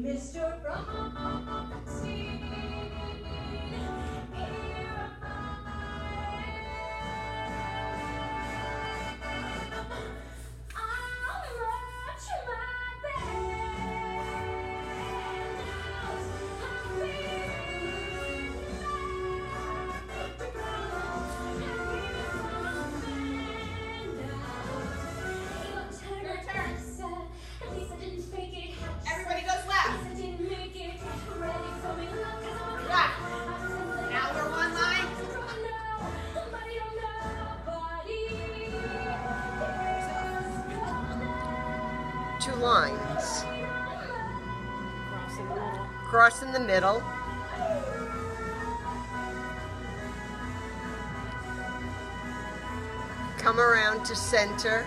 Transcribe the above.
Mr. Bronstein, here am I. I'll march my band out. I'll be the girl, and here's my band out. Your turn. At least I didn't fake it. Everybody goes left. At least I didn't make it. Ready for me, look, 'cause I'm Right. Now we're one line. Two lines. Cross in the middle. Come around to center.